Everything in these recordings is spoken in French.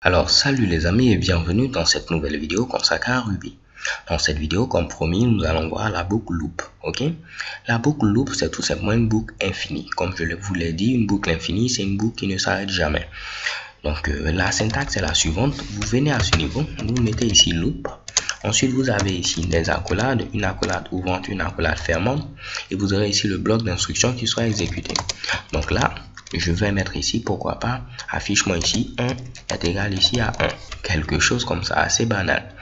Alors salut les amis et bienvenue dans cette nouvelle vidéo consacrée à Ruby. Dans cette vidéo, comme promis, nous allons voir la boucle loop, ok? La boucle loop, c'est tout simplement une boucle infinie. Comme je vous l'ai dit, une boucle infinie, c'est une boucle qui ne s'arrête jamais. Donc la syntaxe est la suivante. Vous venez à ce niveau, vous mettez ici loop. Ensuite, vous avez ici des accolades, une accolade ouvrante, une accolade fermante. Et vous aurez ici le bloc d'instructions qui sera exécuté. Donc là, je vais mettre ici, pourquoi pas, affiche-moi ici 1 est égal ici à 1. Quelque chose comme ça, assez banal.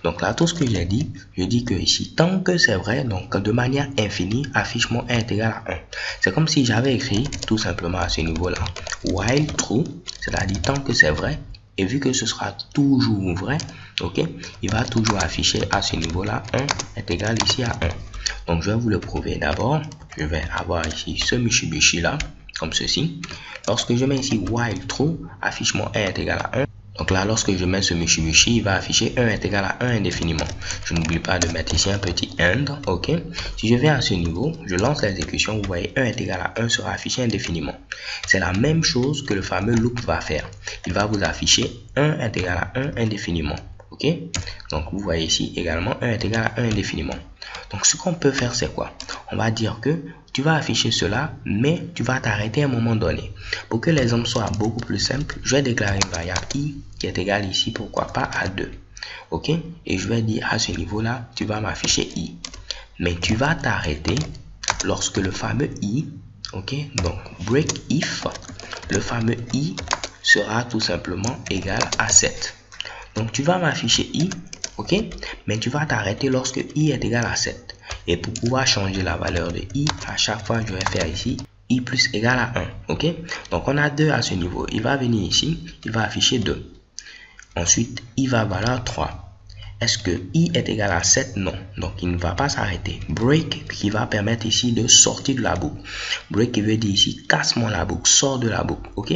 Donc là, tout ce que j'ai dit, je dis que ici, tant que c'est vrai, donc de manière infinie, affiche-moi 1 est égal à 1. C'est comme si j'avais écrit tout simplement à ce niveau-là, while true, c'est-à-dire tant que c'est vrai, et vu que ce sera toujours vrai, ok, il va toujours afficher à ce niveau-là 1 est égal ici à 1. Donc je vais vous le prouver d'abord. Je vais avoir ici ce Mitsubishi là, comme ceci. Lorsque je mets ici while true, affiche-moi 1 est égal à 1. Donc là, lorsque je mets ce Mitsubishi, il va afficher 1 est égal à 1 indéfiniment. Je n'oublie pas de mettre ici un petit AND, ok. Si je viens à ce niveau, je lance l'exécution, vous voyez 1 est égal à 1 sera affiché indéfiniment. C'est la même chose que le fameux loop va faire. Il va vous afficher 1 est égal à 1 indéfiniment. Ok, donc vous voyez ici également 1 est égal à 1 indéfiniment. Donc ce qu'on peut faire, c'est quoi? On va dire que tu vas afficher cela, mais tu vas t'arrêter à un moment donné. Pour que l'exemple soit beaucoup plus simple, je vais déclarer une variable i qui est égale ici, pourquoi pas, à 2. Ok, et je vais dire à ce niveau-là, tu vas m'afficher i. Mais tu vas t'arrêter lorsque le fameux i, ok, donc break if, le fameux i sera tout simplement égal à 7. Donc, tu vas m'afficher i, ok, mais tu vas t'arrêter lorsque i est égal à 7. Et pour pouvoir changer la valeur de i, à chaque fois, je vais faire ici i plus égal à 1, ok. Donc, on a 2 à ce niveau. Il va venir ici, il va afficher 2. Ensuite, i va valoir 3. Est-ce que i est égal à 7? Non. Donc, il ne va pas s'arrêter. Break qui va permettre ici de sortir de la boucle. Break qui veut dire ici casse-moi la boucle, sors de la boucle. Ok.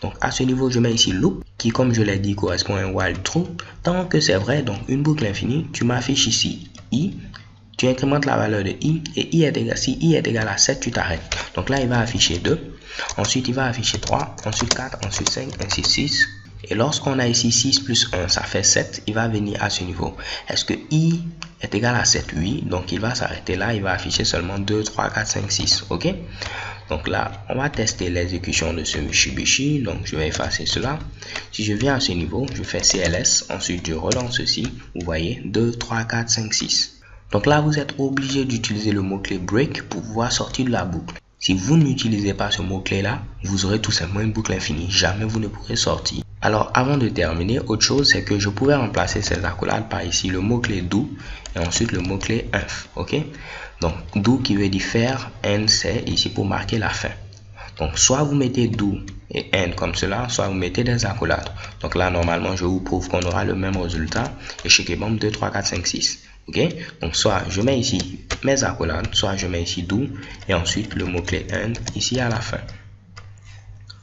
Donc, à ce niveau, je mets ici loop qui, comme je l'ai dit, correspond à un while true. Tant que c'est vrai, donc une boucle infinie, tu m'affiches ici i. Tu incrémentes la valeur de i et i est égal, si i est égal à 7, tu t'arrêtes. Donc là, il va afficher 2. Ensuite, il va afficher 3. Ensuite 4. Ensuite 5. Ainsi 6. Et lorsqu'on a ici 6 plus 1, ça fait 7. Il va venir à ce niveau. Est-ce que i est égal à 7? Oui. Donc, il va s'arrêter là. Il va afficher seulement 2, 3, 4, 5, 6. OK? Donc là, on va tester l'exécution de ce Mitsubishi. Donc, je vais effacer cela. Si je viens à ce niveau, je fais CLS. Ensuite, je relance ceci. Vous voyez, 2, 3, 4, 5, 6. Donc là, vous êtes obligé d'utiliser le mot-clé break pour pouvoir sortir de la boucle. Si vous n'utilisez pas ce mot-clé là, vous aurez tout simplement une boucle infinie. Jamais vous ne pourrez sortir. Alors, avant de terminer, autre chose, c'est que je pouvais remplacer ces accolades par ici le mot-clé do et ensuite le mot-clé inf. Ok? Donc, do qui veut dire faire, end c'est ici pour marquer la fin. Donc, soit vous mettez do et end comme cela, soit vous mettez des accolades. Donc là, normalement, je vous prouve qu'on aura le même résultat. Et chez Kebomb 2, 3, 4, 5, 6. Ok? Donc, soit je mets ici mes accolades, soit je mets ici do et ensuite le mot-clé end ici à la fin.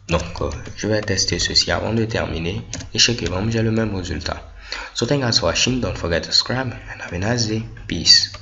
Donc, je vais tester ceci avant de terminer. Et chez Kebomb, j'ai le même résultat. So, thanks for watching. Don't forget to subscribe and have a nice day. Peace.